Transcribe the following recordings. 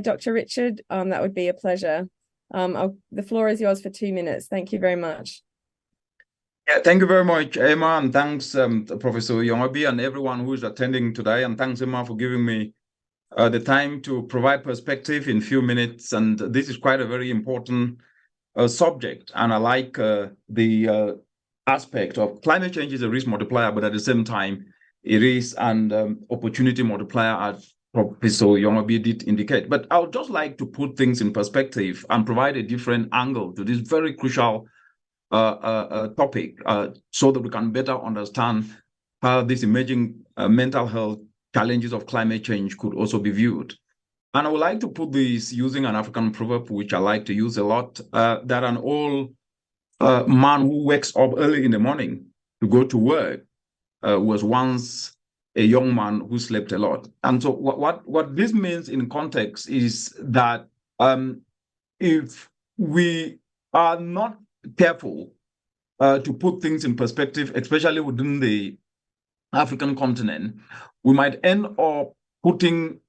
Dr. Richard, that would be a pleasure. The floor is yours for 2 minutes. Thank you very much. Yeah, thank you very much, Emma, and thanks Professor Yongabi and everyone who is attending today. And thanks, Emma, for giving me the time to provide perspective in a few minutes. And this is quite a very important subject. And I like the aspect of climate change is a risk multiplier, but at the same time, it is an opportunity multiplier, as Professor Yongabi did indicate. But I would just like to put things in perspective and provide a different angle to this very crucial topic so that we can better understand how these emerging mental health challenges of climate change could also be viewed. And I would like to put this using an African proverb, which I like to use a lot, that an old man who wakes up early in the morning to go to work was once a young man who slept a lot. And so what this means in context is that if we are not careful to put things in perspective, especially within the African continent, we might end up putting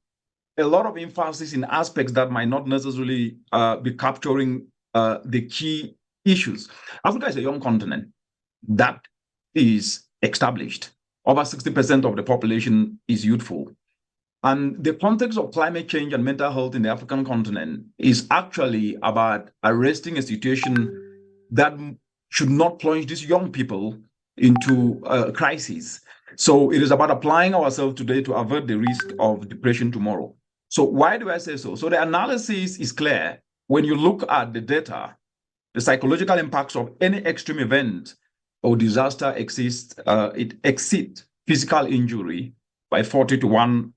a lot of emphasis in aspects that might not necessarily be capturing the key issues. Africa is a young continent that is established. Over 60% of the population is youthful. And the context of climate change and mental health in the African continent is actually about arresting a situation that should not plunge these young people into a crisis. So it is about applying ourselves today to avert the risk of depression tomorrow. So why do I say so? So the analysis is clear. When you look at the data, the psychological impacts of any extreme event or disaster it exceeds physical injury by 40 to 1.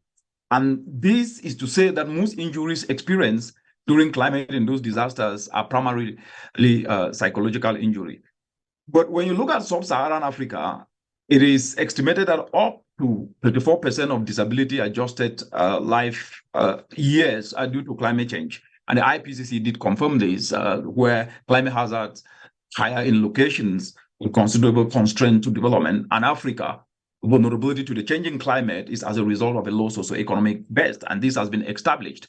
And this is to say that most injuries experienced during climate-induced disasters are primarily psychological injury. But when you look at sub-Saharan Africa, it is estimated that up to 34% of disability-adjusted life years are due to climate change. And the IPCC did confirm this, where climate hazards higher in locations with considerable constraint to development. And Africa, vulnerability to the changing climate is as a result of a low socioeconomic base, and this has been established.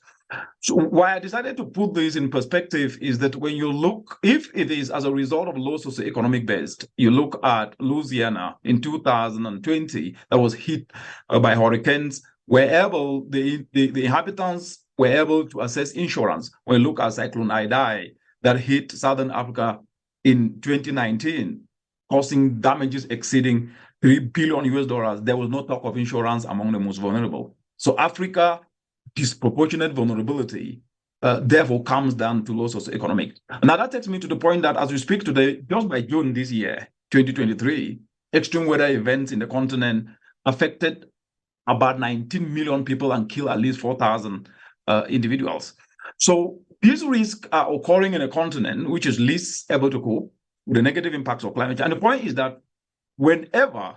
So why I decided to put this in perspective is that when you look, if it is as a result of low socioeconomic base, you look at Louisiana in 2020 that was hit by hurricanes, where able the inhabitants were able to access insurance. When you look at Cyclone Idai that hit Southern Africa in 2019, causing damages exceeding $3 billion US, there was no talk of insurance among the most vulnerable. So Africa, disproportionate vulnerability, therefore comes down to low socioeconomic. Now that takes me to the point that as we speak today, just by June this year, 2023, extreme weather events in the continent affected about 19 million people and killed at least 4,000 individuals. So these risks are occurring in a continent which is least able to cope with the negative impacts of climate change. And the point is that whenever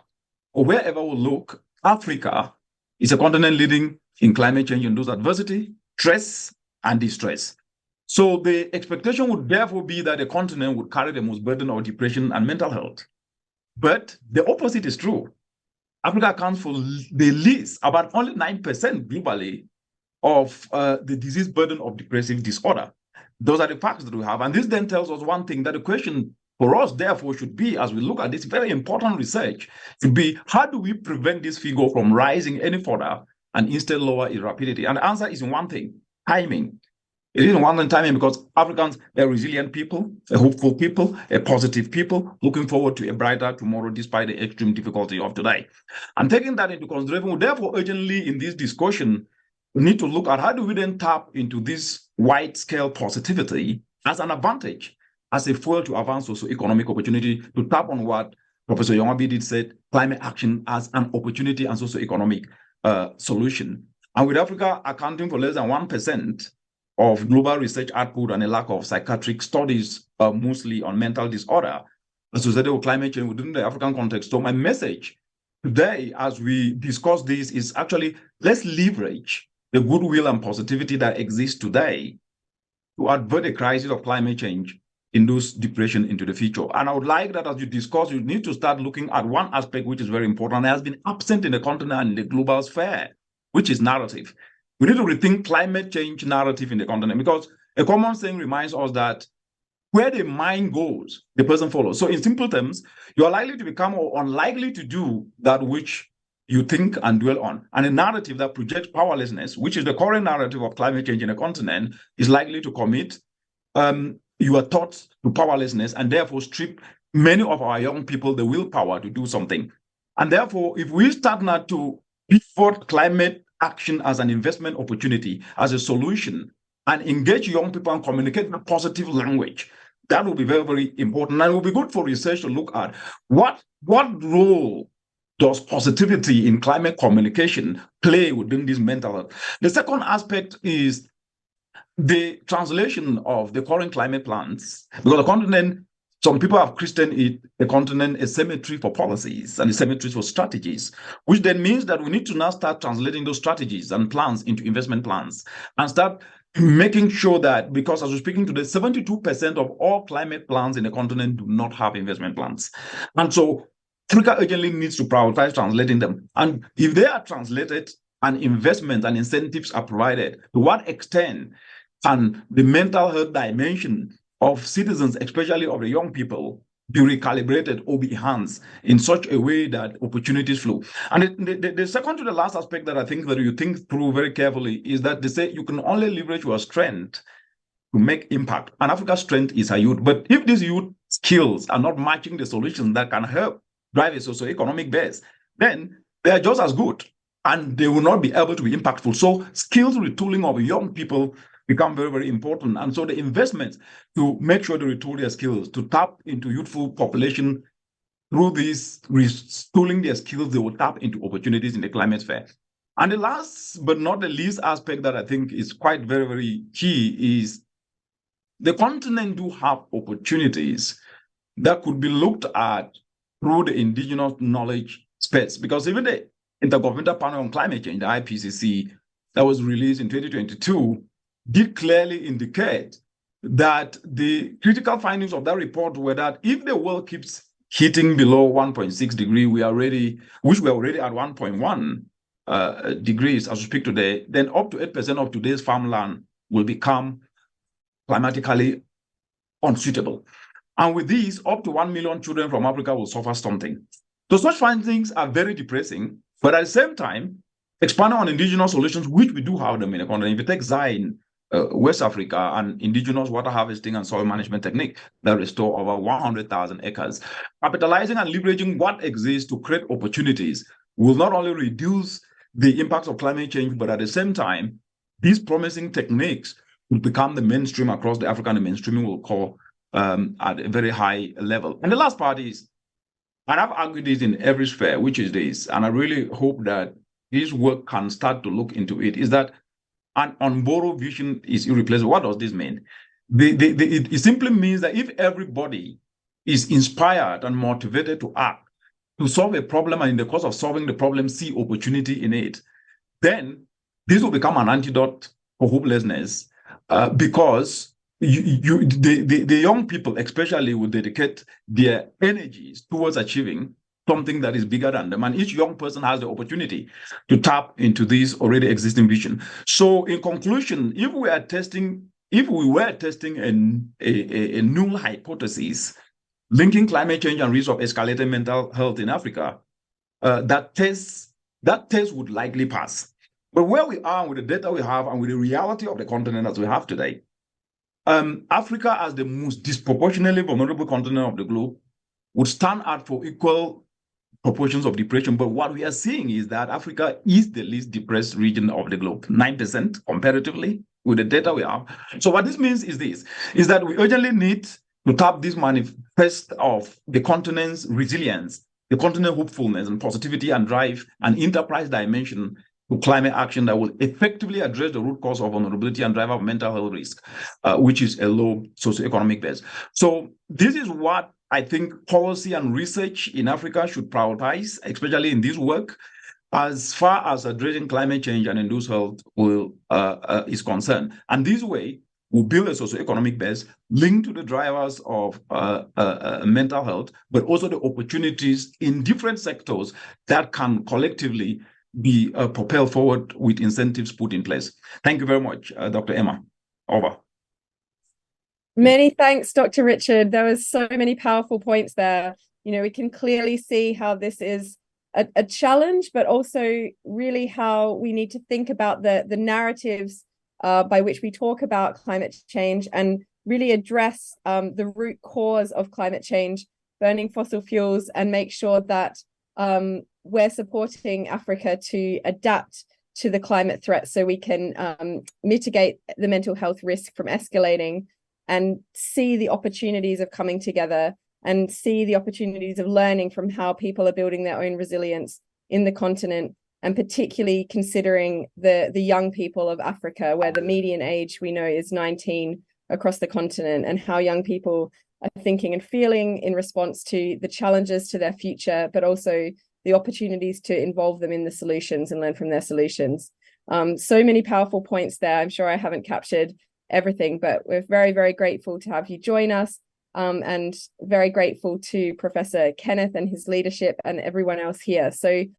or wherever we look, Africa is a continent leading in climate change induced adversity, stress, and distress. So the expectation would therefore be that the continent would carry the most burden of depression and mental health. But the opposite is true. Africa accounts for the least, about only 9% globally, of the disease burden of depressive disorder. Those are the facts that we have. And this then tells us one thing, that the question for us, therefore, should be, as we look at this very important research, should be, how do we prevent this figure from rising any further and instead lower its rapidity? And the answer is in one thing, timing. It is in one thing, timing, because Africans are resilient people, a hopeful people, a positive people, looking forward to a brighter tomorrow despite the extreme difficulty of today. And taking that into consideration, we therefore urgently in this discussion we need to look at how do we then tap into this wide-scale positivity as an advantage, as a fuel to advance socio-economic opportunity, to tap on what Professor Yongabi did said, climate action as an opportunity and socio-economic solution. And with Africa accounting for less than 1% of global research output and a lack of psychiatric studies, mostly on mental disorder associated with climate change within the African context. So my message today, as we discuss this, is actually let's leverage the goodwill and positivity that exists today to avert the crisis of climate change, induce depression into the future. And I would like that as you discuss, you need to start looking at one aspect which is very important and has been absent in the continent and in the global sphere, which is narrative. We need to rethink climate change narrative in the continent, because a common saying reminds us that where the mind goes, the person follows. So in simple terms, you are likely to become or unlikely to do that which you think and dwell on. And a narrative that projects powerlessness, which is the current narrative of climate change in the continent, is likely to commit your thoughts to powerlessness, and therefore strip many of our young people the willpower to do something. And therefore, if we start now to pivot climate action as an investment opportunity, as a solution, and engage young people and communicate in a positive language, that will be very, very important. And it will be good for research to look at what role does positivity in climate communication play within this mental health. The second aspect is the translation of the current climate plans, because the continent, some people have christened it the continent a cemetery for policies and a cemetery for strategies, which then means that we need to now start translating those strategies and plans into investment plans and start making sure that, because as we're speaking today, 72% of all climate plans in the continent do not have investment plans. And so Africa urgently needs to prioritize translating them. And if they are translated and investment and incentives are provided, to what extent can the mental health dimension of citizens, especially of the young people, be recalibrated or be enhanced in such a way that opportunities flow? And the second to the last aspect that I think that you think through very carefully is that they say you can only leverage your strength to make impact. And Africa's strength is her youth. But if these youth skills are not matching the solutions that can help drive a socioeconomic base, then they are just as good and they will not be able to be impactful. So skills retooling of young people become very, very important. And so the investments to make sure they retool their skills, to tap into youthful population through this retooling their skills, they will tap into opportunities in the climate sphere. And the last but not the least aspect that I think is quite very, very key is the continent do have opportunities that could be looked at through the indigenous knowledge space, because even the Intergovernmental Panel on Climate Change, the IPCC, that was released in 2022, did clearly indicate that the critical findings of that report were that if the world keeps heating below 1.6 degrees, which we're already at 1.1 degrees as we speak today, then up to 8% of today's farmland will become climatically unsuitable. And with these, up to 1 million children from Africa will suffer something. So such findings are very depressing, but at the same time, expanding on indigenous solutions, which we do have them in the continent. If you take Zaire, West Africa, and indigenous water harvesting and soil management technique that restore over 100,000 acres, capitalizing and leveraging what exists to create opportunities will not only reduce the impacts of climate change, but at the same time, these promising techniques will become the mainstream across the African, and mainstreaming will call at a very high level. And the last part is, and I've argued this in every sphere, which is this, and I really hope that this work can start to look into it, is that an unborrowed vision is irreplaceable. What does this mean? It simply means that if everybody is inspired and motivated to act, to solve a problem, and in the course of solving the problem, see opportunity in it, then this will become an antidote for hopelessness, because the young people especially will dedicate their energies towards achieving something that is bigger than them, and each young person has the opportunity to tap into this already existing vision. So in conclusion, if we were testing a null hypothesis linking climate change and risk of escalating mental health in Africa, that test would likely pass. But where we are with the data we have and with the reality of the continent as we have today, Africa, as the most disproportionately vulnerable continent of the globe, would stand out for equal proportions of depression. But what we are seeing is that Africa is the least depressed region of the globe, 9% comparatively with the data we have. So what this means is that we urgently need to tap this manifest of the continent's resilience, the continent's hopefulness and positivity, and drive an enterprise dimension to climate action that will effectively address the root cause of vulnerability and drive up mental health risk, which is a low socioeconomic base. So this is what I think policy and research in Africa should prioritize, especially in this work, as far as addressing climate change and induced health is concerned. And this way will build a socioeconomic base linked to the drivers of mental health, but also the opportunities in different sectors that can collectively be propelled forward with incentives put in place. Thank you very much, Dr. Emma. Over. Many thanks, Dr. Richard. There was so many powerful points there. You know, we can clearly see how this is a challenge, but also really how we need to think about the narratives by which we talk about climate change and really address the root cause of climate change, burning fossil fuels, and make sure that we're supporting Africa to adapt to the climate threat so we can mitigate the mental health risk from escalating and see the opportunities of coming together and see the opportunities of learning from how people are building their own resilience in the continent, and particularly considering the young people of Africa, where the median age we know is 19 across the continent, and how young people are thinking and feeling in response to the challenges to their future, but also the opportunities to involve them in the solutions and learn from their solutions. So many powerful points there. I'm sure I haven't captured everything, but we're very, very grateful to have you join us, and very grateful to Professor Kenneth and his leadership and everyone else here. So